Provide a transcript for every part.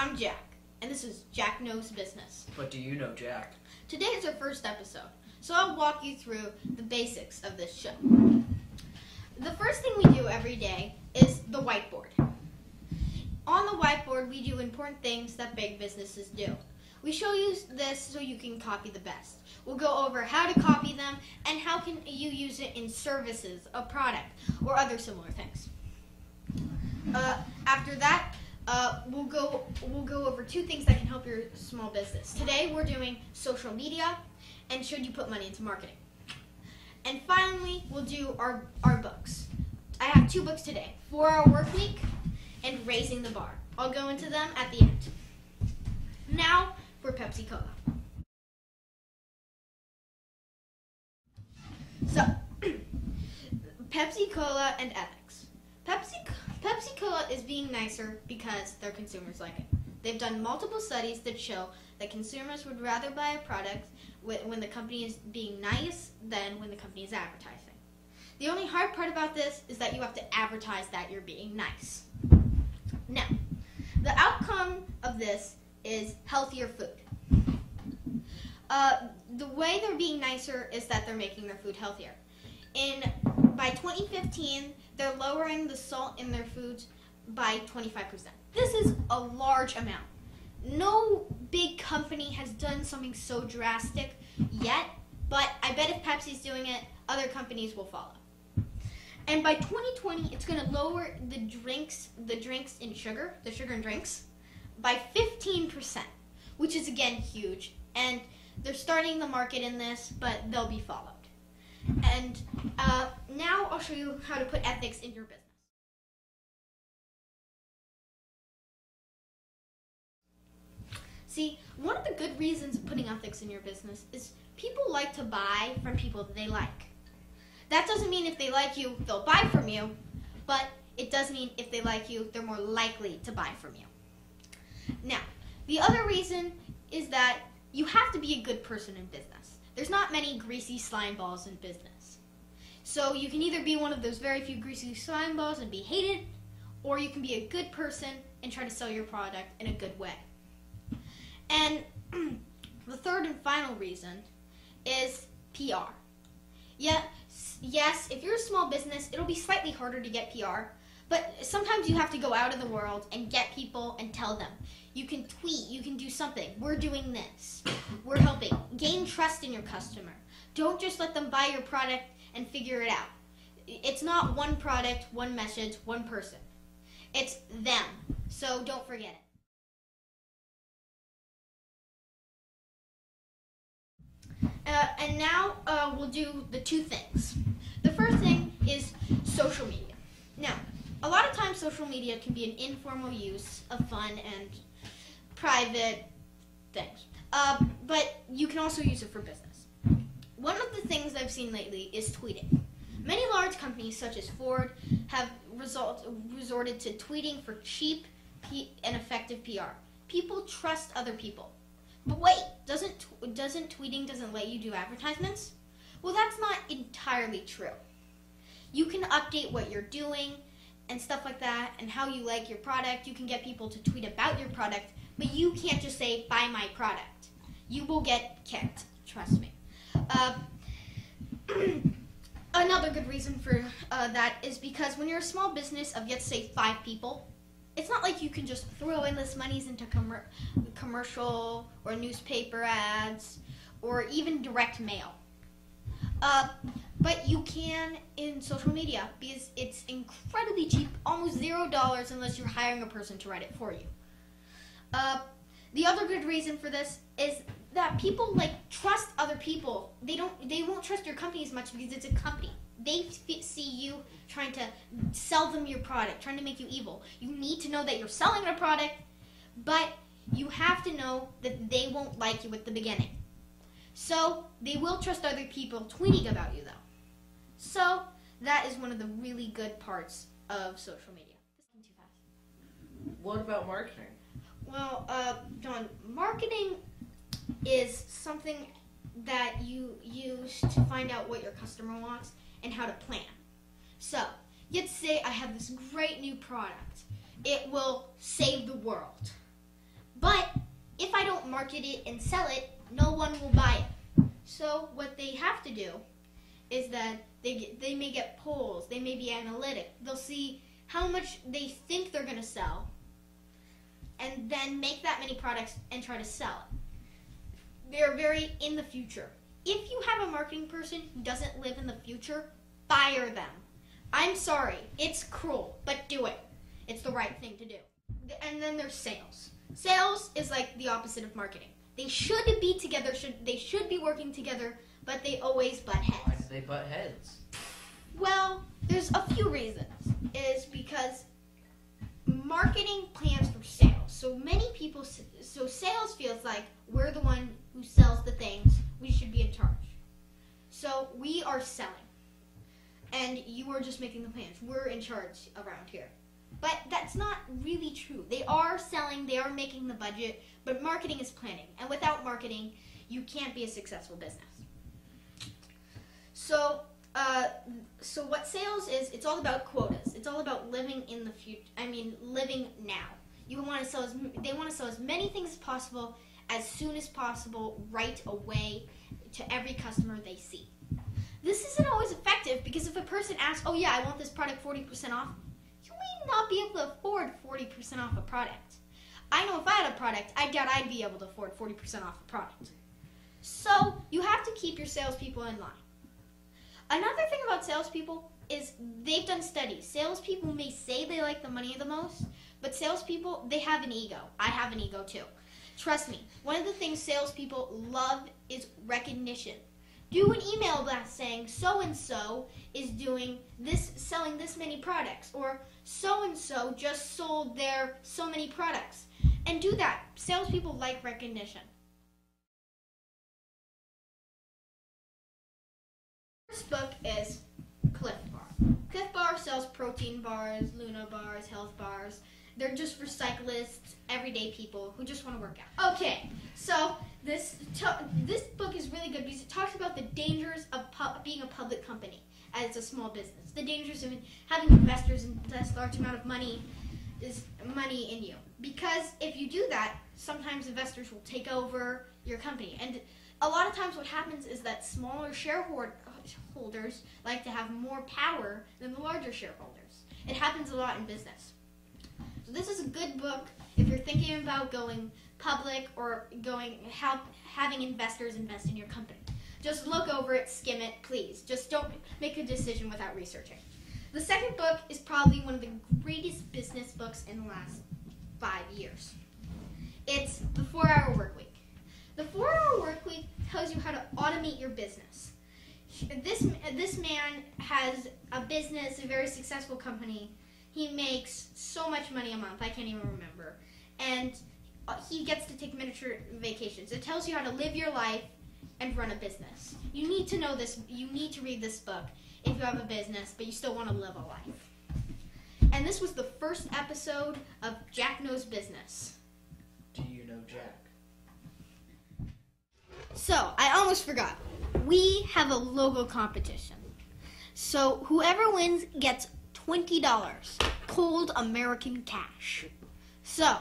I'm Jack, and this is Jack Knows Business. But do you know Jack? Today is our first episode, so I'll walk you through the basics of this show. The first thing we do every day is the whiteboard. On the whiteboard, we do important things that big businesses do. We show you this so you can copy the best. We'll go over how to copy them and how can you use it in services, a product, or other similar things. After that, we'll go over two things that can help your small business. Today, we're doing social media and should you put money into marketing. And finally, we'll do our books. I have two books today, 4-Hour Workweek and Raising the Bar. I'll go into them at the end. Now for Pepsi-Cola. So, Pepsi-Cola and ethics. Pepsi-Cola is being nicer because their consumers like it. They've done multiple studies that show that consumers would rather buy a product when the company is being nice than when the company is advertising. The only hard part about this is that you have to advertise that you're being nice. Now, the outcome of this is healthier food. The way they're being nicer is that they're making their food healthier. By 2015, they're lowering the salt in their foods by 25%. This is a large amount. No big company has done something so drastic yet, but I bet if Pepsi's doing it, other companies will follow. And by 2020, it's going to lower the drinks in sugar, the sugar in drinks, by 15%, which is again huge. And they're starting the market in this, but they'll be followed. And now I'll show you how to put ethics in your business. See, one of the good reasons of putting ethics in your business is people like to buy from people that they like. That doesn't mean if they like you, they'll buy from you, but it does mean if they like you, they're more likely to buy from you. Now, the other reason is that you have to be a good person in business. There's not many greasy slime balls in business. So you can either be one of those very few greasy slime balls and be hated, or you can be a good person and try to sell your product in a good way. And the third and final reason is PR. Yes, if you're a small business, it'll be slightly harder to get PR, but sometimes you have to go out in the world and get people and tell them. You can tweet, you can do something. We're doing this. We're helping. Gain trust in your customer. Don't just let them buy your product and figure it out. It's not one product, one message, one person. It's them. So don't forget it. And now we'll do the two things. The first thing is social media. Now, a lot of times social media can be an informal use of fun and private things. But you can also use it for business. One of the things I've seen lately is tweeting. Many large companies such as Ford have resorted to tweeting for cheap and effective PR. People trust other people. But wait, doesn't tweeting let you do advertisements? Well, that's not entirely true. You can update what you're doing and stuff like that and how you like your product. You can get people to tweet about your product, but you can't just say, buy my product. You will get kicked, trust me. Another good reason for that is because when you're a small business of, let's say, 5 people, it's not like you can just throw endless monies into commercial or newspaper ads or even direct mail. But you can in social media because it's incredibly cheap, almost $0 unless you're hiring a person to write it for you. The other good reason for this is that people trust other people. They won't trust your company as much because it's a company. They see you trying to sell them your product, trying to make you evil. You need to know that you're selling a product, but you have to know that they won't like you at the beginning. So they will trust other people tweeting about you, though. So that is one of the really good parts of social media. Too fast. What about marketing? Well, John, marketing is something that you use to find out what your customer wants and how to plan. So, let's say I have this great new product. It will save the world. But if I don't market it and sell it, no one will buy it. So what they have to do is that they may get polls, they may be analytic. They'll see how much they think they're going to sell and then make that many products and try to sell it. They're very in the future. If you have a marketing person who doesn't live in the future, fire them. I'm sorry, it's cruel, but do it. It's the right thing to do. And then there's sales. Sales is like the opposite of marketing. They should be together, they should be working together, but they always butt heads. Why do they butt heads? Well, there's a few reasons. Is because marketing plans for sales. So sales feels like we're the one who sells the things. We should be in charge. So we are selling. And you are just making the plans. We're in charge around here. But that's not really true. They are selling, they are making the budget, but marketing is planning. And without marketing, you can't be a successful business. So what sales is, it's all about quotas. It's all about living in the future. Living now. They want to sell as many things as possible, as soon as possible, right away to every customer they see. This isn't always effective because if a person asks, oh yeah, I want this product 40% off, you may not be able to afford 40% off a product. I know if I had a product, I doubt I'd be able to afford 40% off a product. So you have to keep your salespeople in line. Another thing about salespeople is they've done studies. Salespeople may say they like the money the most, but salespeople, they have an ego. I have an ego too. Trust me, one of the things salespeople love is recognition. Do an email blast saying so-and-so is doing this, selling this many products, or so-and-so just sold their so many products. And do that. Salespeople like recognition. First book is Cliff Bar. Cliff Bar sells protein bars, Luna bars, health bars. They're just for cyclists, everyday people who just want to work out. Okay, so this book is really good because it talks about the dangers of being a public company as a small business. The dangers of having investors invest a large amount of money in you. Because if you do that, sometimes investors will take over your company. And a lot of times what happens is that smaller shareholders like to have more power than the larger shareholders. It happens a lot in business. So this is a good book if you're thinking about going public or having investors invest in your company. Just look over it, skim it, please. Just don't make a decision without researching. The second book is probably one of the greatest business books in the last 5 years. It's The 4-Hour Workweek. The 4-Hour Workweek tells you how to automate your business. This man has a business, a very successful company. He makes so much money a month, I can't even remember. And he gets to take miniature vacations. It tells you how to live your life and run a business. You need to know this. You need to read this book if you have a business, but you still want to live a life. And this was the first episode of Jack Knows Business. Do you know Jack? So, I almost forgot. We have a logo competition. So, whoever wins gets $20, cold American cash. So,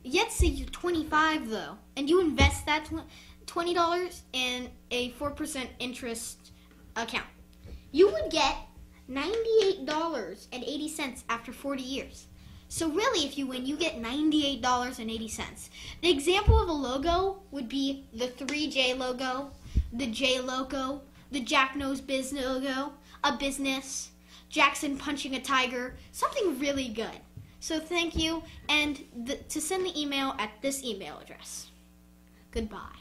let's say you're 25 though, and you invest that $20 in a 4% interest account. You would get $98.80 after 40 years. So really, if you win, you get $98.80. The example of a logo would be the 3J logo, the J logo, the Jack Knows Biz logo, a business, Jackson punching a tiger, something really good. So thank you, and to send the email at this email address. Goodbye.